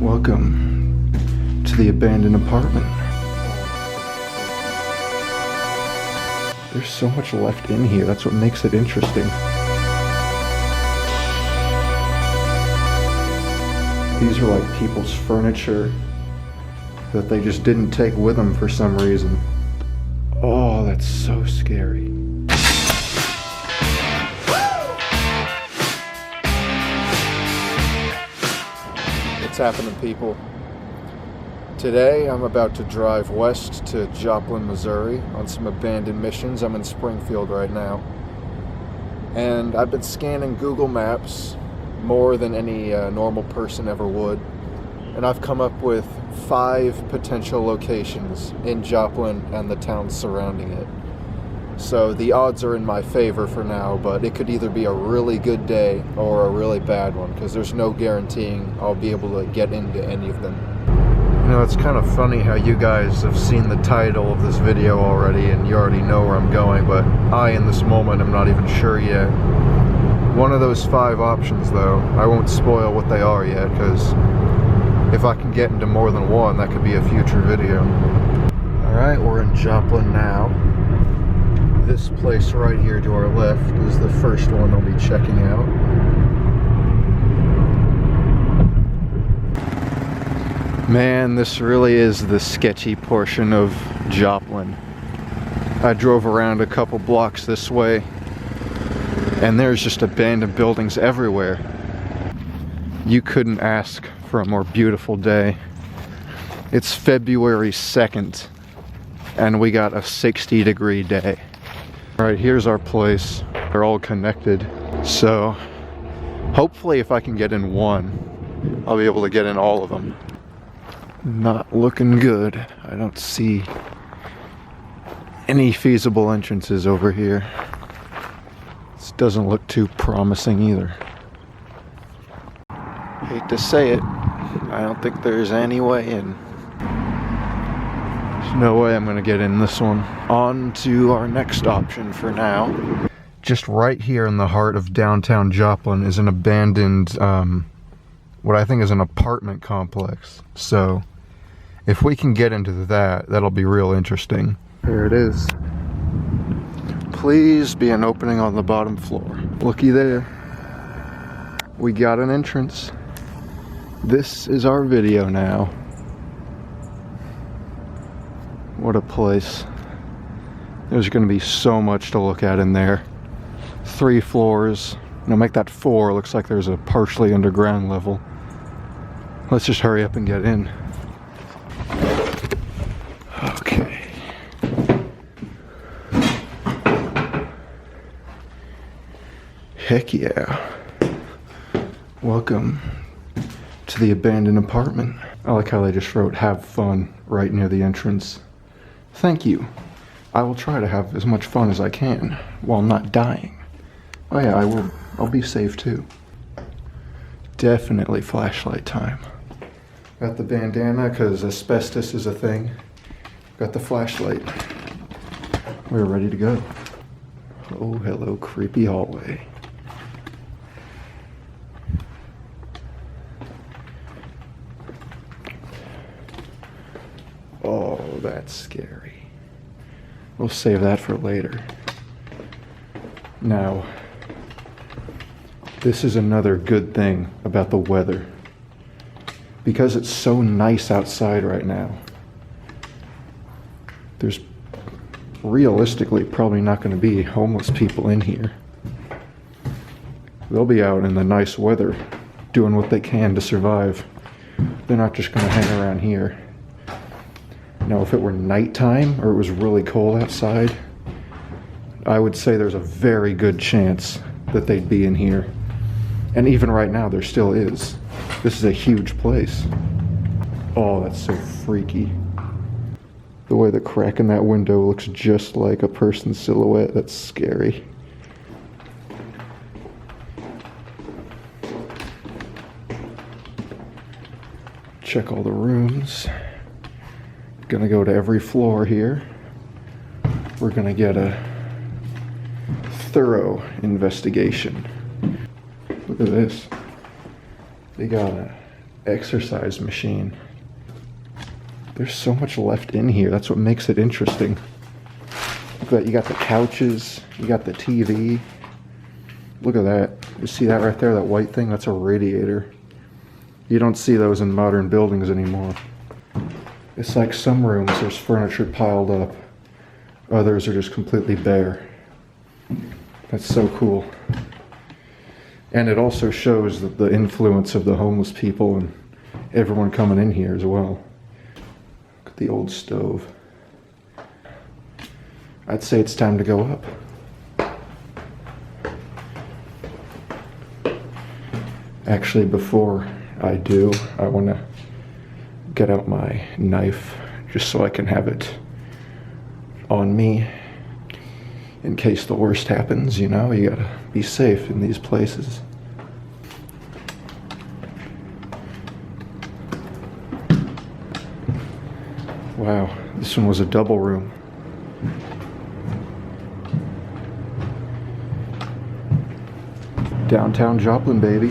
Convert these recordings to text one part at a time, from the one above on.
Welcome to the abandoned apartment. There's so much left in here, that's what makes it interesting. These are like people's furniture that they just didn't take with them for some reason. Oh, that's so scary. What's happening, people? Today I'm about to drive west to Joplin, Missouri on some abandoned missions. I'm in Springfield right now. And I've been scanning Google Maps more than any normal person ever would. And I've come up with 5 potential locations in Joplin and the towns surrounding it. So the odds are in my favor for now, but it could either be a really good day or a really bad one, because there's no guaranteeing I'll be able to get into any of them. You know, it's kind of funny how you guys have seen the title of this video already and you already know where I'm going, but I, in this moment, am not even sure yet. One of those 5 options, though, I won't spoil what they are yet, because if I can get into more than one, that could be a future video. Alright, we're in Joplin now. This place right here to our left is the first one I'll be checking out. Man, this really is the sketchy portion of Joplin. I drove around a couple blocks this way, and there's just abandoned buildings everywhere. You couldn't ask for a more beautiful day. It's February 2nd, and we got a 60-degree day. Alright, here's our place. They're all connected. So, hopefully if I can get in one, I'll be able to get in all of them. Not looking good. I don't see any feasible entrances over here. This doesn't look too promising either. Hate to say it, I don't think there's any way in. There's no way I'm gonna get in this one. On to our next option for now. Just right here in the heart of downtown Joplin is an abandoned, what I think is an apartment complex. So, if we can get into that, that'll be real interesting. There it is. Please be an opening on the bottom floor. Looky there. We got an entrance. This is our video now. What a place. There's gonna be so much to look at in there. 3 floors. Now make that 4. Looks like there's a partially underground level. Let's just hurry up and get in. Okay. Heck yeah. Welcome to the abandoned apartment. I like how they just wrote "have fun" right near the entrance. Thank you. I will try to have as much fun as I can while not dying. Oh yeah, I will. I'll be safe too. Definitely flashlight time. Got the bandana because asbestos is a thing. Got the flashlight. We're ready to go. Oh, hello, creepy hallway. Oh, that's scary. We'll save that for later. Now, this is another good thing about the weather. Because it's so nice outside right now, there's realistically probably not going to be homeless people in here. They'll be out in the nice weather doing what they can to survive. They're not just going to hang around here. Now, if it were nighttime or it was really cold outside, I would say there's a very good chance that they'd be in here. And even right now, there still is. This is a huge place. Oh, that's so freaky. The way the crack in that window looks just like a person's silhouette, that's scary. Check all the rooms. Gonna go to every floor here. We're gonna get a thorough investigation. Look at this. They got a exercise machine. There's so much left in here. That's what makes it interesting. Look at that. You got the couches. You got the TV. Look at that. You see that right there? That white thing? That's a radiator. You don't see those in modern buildings anymore. It's like some rooms there's furniture piled up. Others are just completely bare. That's so cool. And it also shows that the influence of the homeless people and everyone coming in here as well. Look at the old stove. I'd say it's time to go up. Actually, before I do, I want to get out my knife just so I can have it on me in case the worst happens. You know, you gotta be safe in these places. Wow, this one was a double room. Downtown Joplin, baby.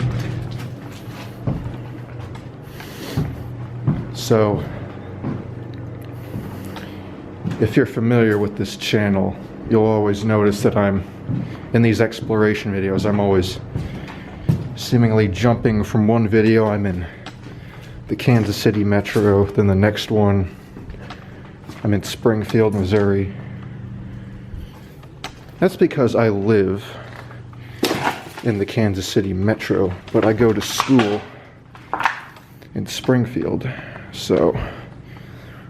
So, if you're familiar with this channel, you'll always notice that in these exploration videos, I'm always seemingly jumping from one video. I'm in the Kansas City metro, then the next one, I'm in Springfield, Missouri. That's because I live in the Kansas City metro, but I go to school in Springfield. So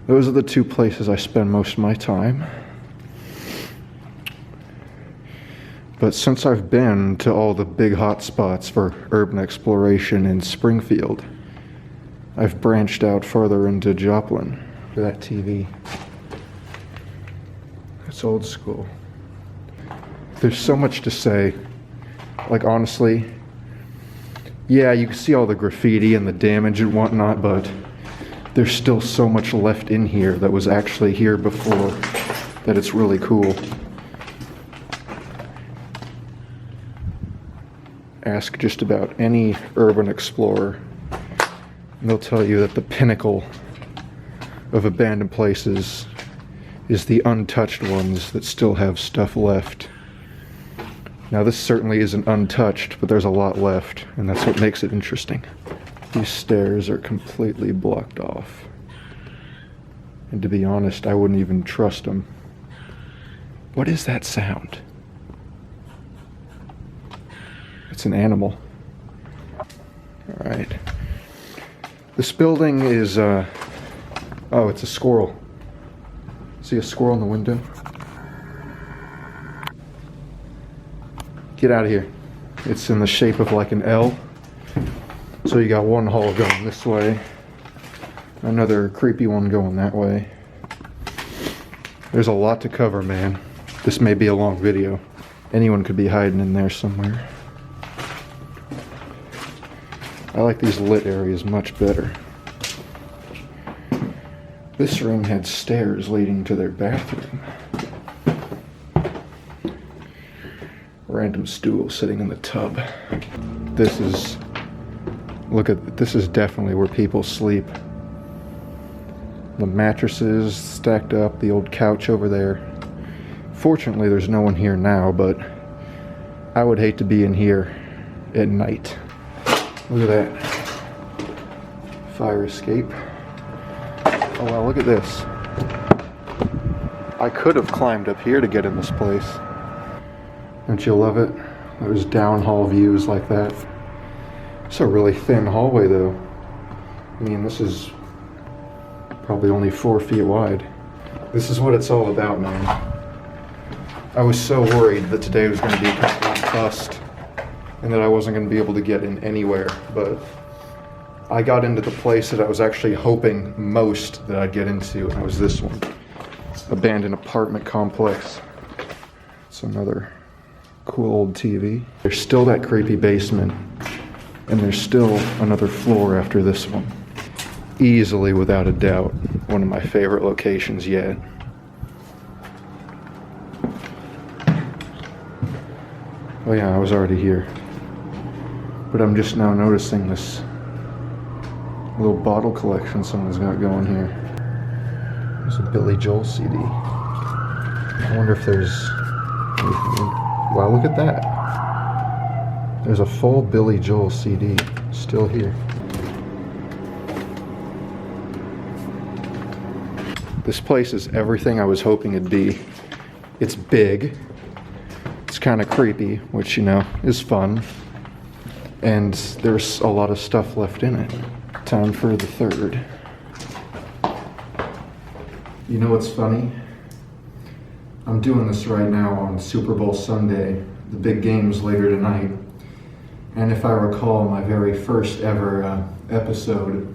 those are the two places I spend most of my time. But since I've been to all the big hot spots for urban exploration in Springfield, I've branched out further into Joplin. Look at that TV. It's old school. There's so much to say. Like, honestly, yeah, you can see all the graffiti and the damage and whatnot, but there's still so much left in here that was actually here before that it's really cool. Ask just about any urban explorer, and they'll tell you that the pinnacle of abandoned places is the untouched ones that still have stuff left. Now, this certainly isn't untouched, but there's a lot left, and that's what makes it interesting. These stairs are completely blocked off. And to be honest, I wouldn't even trust them. What is that sound? It's an animal. Alright. This building is, oh, it's a squirrel. See a squirrel in the window? Get out of here. It's in the shape of like an L. So you got one hall going this way, another creepy one going that way. There's a lot to cover, man. This may be a long video. Anyone could be hiding in there somewhere. I like these lit areas much better. This room had stairs leading to their bathroom. Random stool sitting in the tub. This is definitely where people sleep. The mattresses stacked up, the old couch over there. Fortunately, there's no one here now, but I would hate to be in here at night. Look at that. Fire escape. Oh well, look at this. I could have climbed up here to get in this place. Don't you love it? Those down hall views like that. It's a really thin hallway though. I mean, this is probably only 4 feet wide. This is what it's all about, man. I was so worried that today was going to be a complete bust and that I wasn't going to be able to get in anywhere, but I got into the place that I was actually hoping most that I'd get into, and it was this one. Abandoned apartment complex. It's another cool old TV. There's still that creepy basement, and there's still another floor after this one. Easily, without a doubt, one of my favorite locations yet. Oh yeah, I was already here. But I'm just now noticing this A little bottle collection someone's got going here. There's a Billy Joel CD. I wonder if there's anything. Wow, look at that. There's a full Billy Joel CD still here. This place is everything I was hoping it'd be. It's big. It's kind of creepy, which, you know, is fun. And there's a lot of stuff left in it. Time for the third. You know what's funny? I'm doing this right now on Super Bowl Sunday. The big game's later tonight. And if I recall, my very first ever episode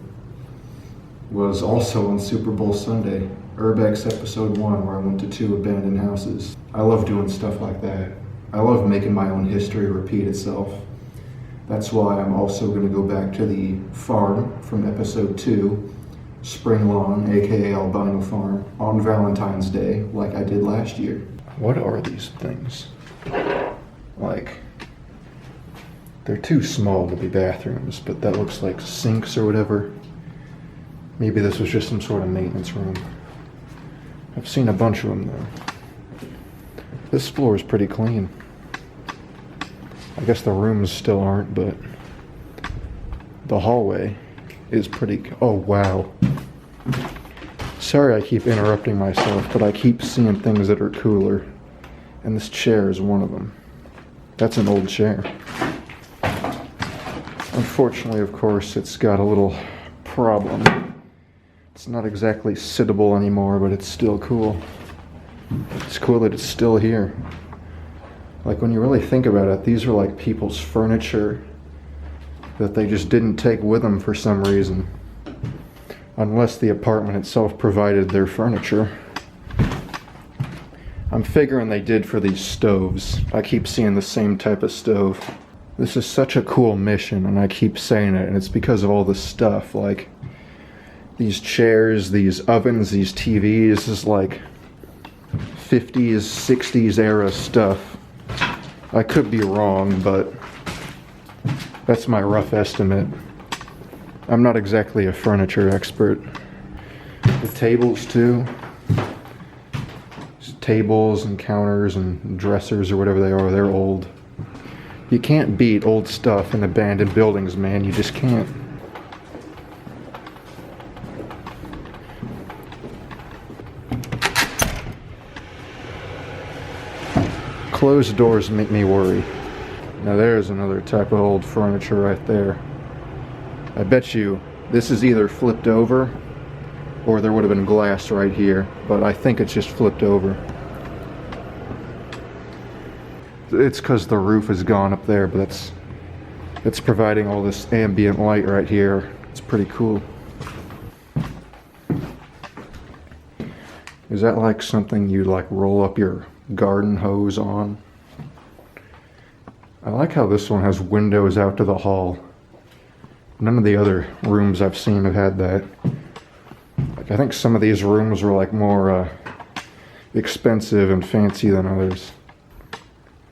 was also on Super Bowl Sunday. Urbex episode 1, where I went to 2 abandoned houses. I love doing stuff like that. I love making my own history repeat itself. That's why I'm also going to go back to the farm from episode 2, Spring Lawn, aka Albino Farm, on Valentine's Day, like I did last year. What are these things? Like, they're too small to be bathrooms, but that looks like sinks or whatever. Maybe this was just some sort of maintenance room. I've seen a bunch of them though. This floor is pretty clean. I guess the rooms still aren't, but the hallway is pretty. Oh wow. Sorry I keep interrupting myself, but I keep seeing things that are cooler. And this chair is one of them. That's an old chair. Unfortunately, of course, it's got a little problem. It's not exactly sittable anymore, but it's still cool. It's cool that it's still here. Like, when you really think about it, these are like people's furniture that they just didn't take with them for some reason. Unless the apartment itself provided their furniture. I'm figuring they did for these stoves. I keep seeing the same type of stove. This is such a cool mission, and I keep saying it, and it's because of all this stuff, like these chairs, these ovens, these TVs. This is like 50s, 60s era stuff. I could be wrong, but that's my rough estimate. I'm not exactly a furniture expert. The tables too. Tables and counters and dressers or whatever they are, they're old. You can't beat old stuff in abandoned buildings, man. You just can't. Closed doors make me worry. Now there's another type of old furniture right there. I bet you this is either flipped over or there would have been glass right here, but I think it's just flipped over. It's because the roof is gone up there, but it's providing all this ambient light right here. It's pretty cool. Is that like something you like roll up your garden hose on? I like how this one has windows out to the hall. None of the other rooms I've seen have had that. Like, I think some of these rooms were like more expensive and fancy than others.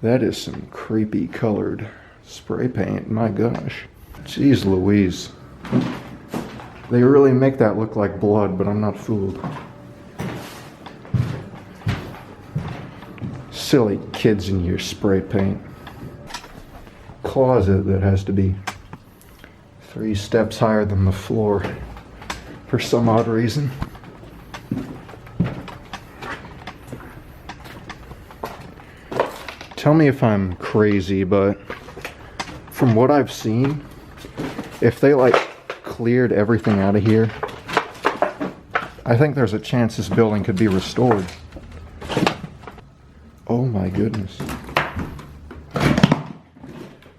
That is some creepy colored spray paint, my gosh. Jeez Louise. They really make that look like blood, but I'm not fooled. Silly kids in your spray paint. Closet that has to be 3 steps higher than the floor for some odd reason. Tell me if I'm crazy, but from what I've seen, if they like cleared everything out of here, I think there's a chance this building could be restored. Oh my goodness.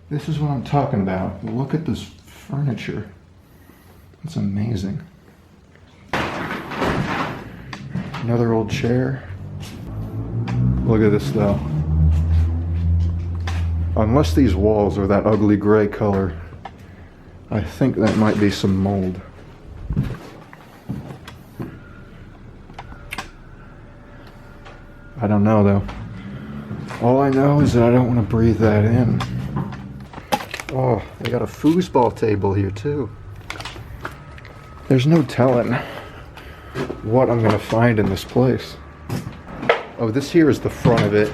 This is what I'm talking about. Look at this furniture. It's amazing. Another old chair. Look at this though. Unless these walls are that ugly gray color, I think that might be some mold. I don't know though. All I know is that I don't want to breathe that in. Oh, they got a foosball table here too. There's no telling what I'm gonna find in this place. Oh, this here is the front of it.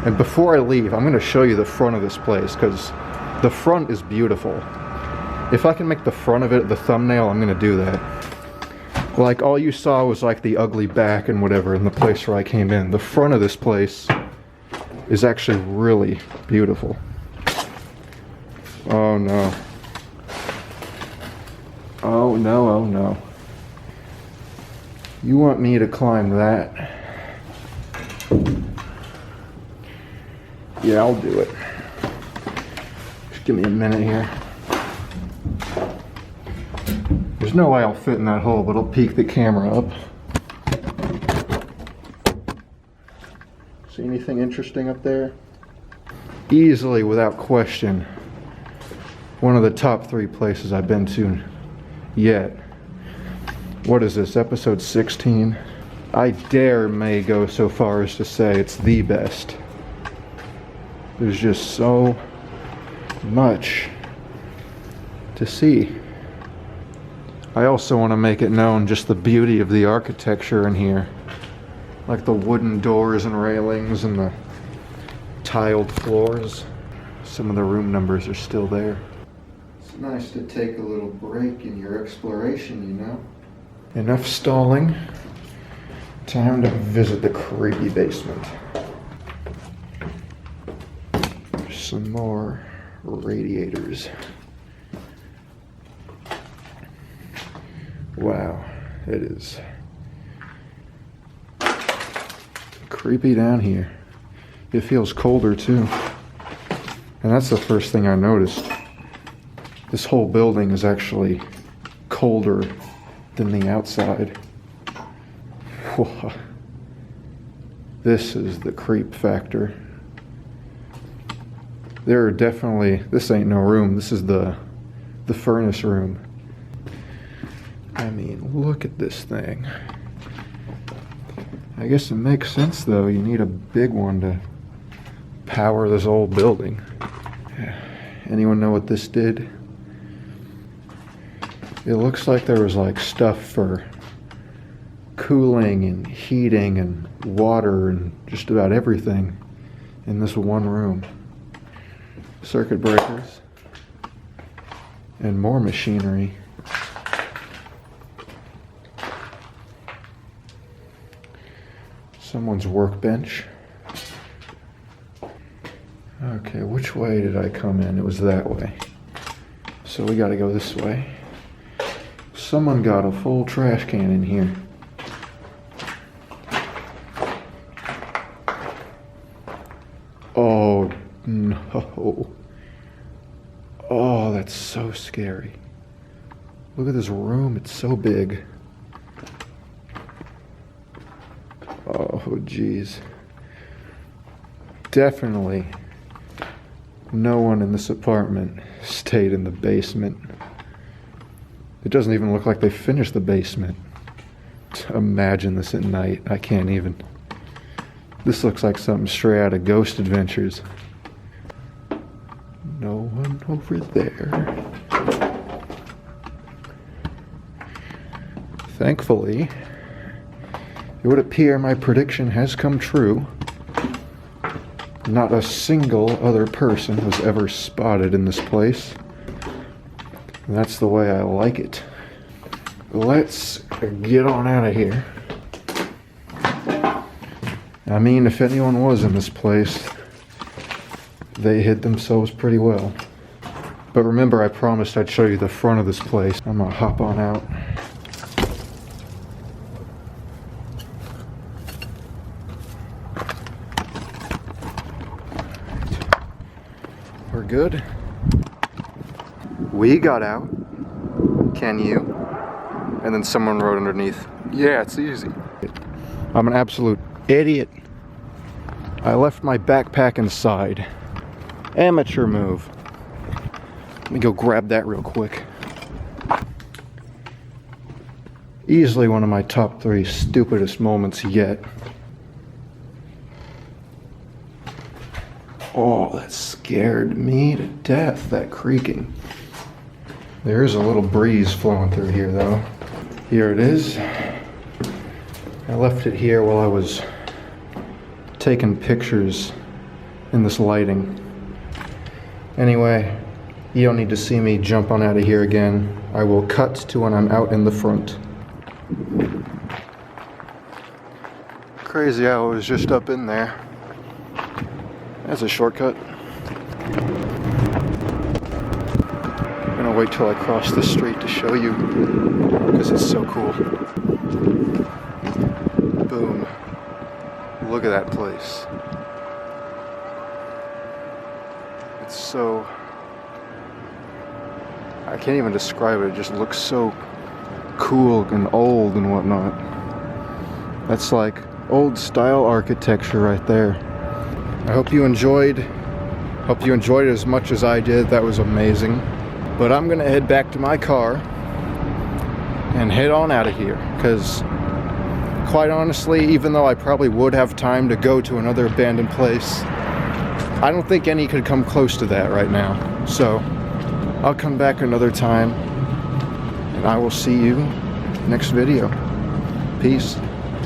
And before I leave, I'm gonna show you the front of this place, because the front is beautiful. If I can make the front of it the thumbnail, I'm gonna do that. Like, all you saw was like the ugly back and whatever in the place where I came in. The front of this place is actually really beautiful. Oh no. Oh no, oh no. You want me to climb that? Yeah, I'll do it. Just give me a minute here. There's no way I'll fit in that hole, but I'll peek the camera up. See anything interesting up there? Easily, without question, one of the top 3 places I've been to yet. What is this, episode 16? I may go so far as to say it's the best. There's just so much to see. I also want to make it known just the beauty of the architecture in here. Like the wooden doors and railings and the tiled floors. Some of the room numbers are still there. It's nice to take a little break in your exploration, you know? Enough stalling. Time to visit the creepy basement. Some more radiators. Wow, it is creepy down here. It feels colder too. And that's the first thing I noticed. This whole building is actually colder than the outside. Whoa. This is the creep factor. There are definitely, this ain't no room, this is the furnace room. I mean, look at this thing. I guess it makes sense though, you need a big one to power this old building. Anyone know what this did? It looks like there was like stuff for cooling and heating and water and just about everything in this one room. Circuit breakers and more machinery. Someone's workbench. Okay, which way did I come in? It was that way. So we gotta go this way. Someone got a full trash can in here. Oh no. Oh, that's so scary. Look at this room, it's so big. Oh geez. Definitely no one in this apartment stayed in the basement. It doesn't even look like they finished the basement. Imagine this at night. I can't even. This looks like something straight out of Ghost Adventures. No one over there. Thankfully, it would appear my prediction has come true. Not a single other person was ever spotted in this place. And that's the way I like it. Let's get on out of here. I mean, if anyone was in this place, they hid themselves pretty well. But remember, I promised I'd show you the front of this place. I'm gonna hop on out. We're good. We got out. Can you? And then someone wrote underneath, yeah, it's easy. I'm an absolute idiot. I left my backpack inside. Amateur move. Let me go grab that real quick. Easily one of my top 3 stupidest moments yet. Oh, that scared me to death, that creaking. There is a little breeze flowing through here though. Here it is. I left it here while I was taking pictures in this lighting. Anyway, you don't need to see me jump on out of here again. I will cut to when I'm out in the front. Crazy how it was just up in there. That's a shortcut. I'm gonna wait till I cross the street to show you, because it's so cool. Boom. Look at that place. It's so... I can't even describe it. It just looks so cool and old and whatnot. That's like old style architecture right there. I hope you enjoyed it as much as I did. That was amazing. But I'm gonna head back to my car and head on out of here, because quite honestly, even though I probably would have time to go to another abandoned place, I don't think any could come close to that right now. So I'll come back another time, and I will see you next video. Peace.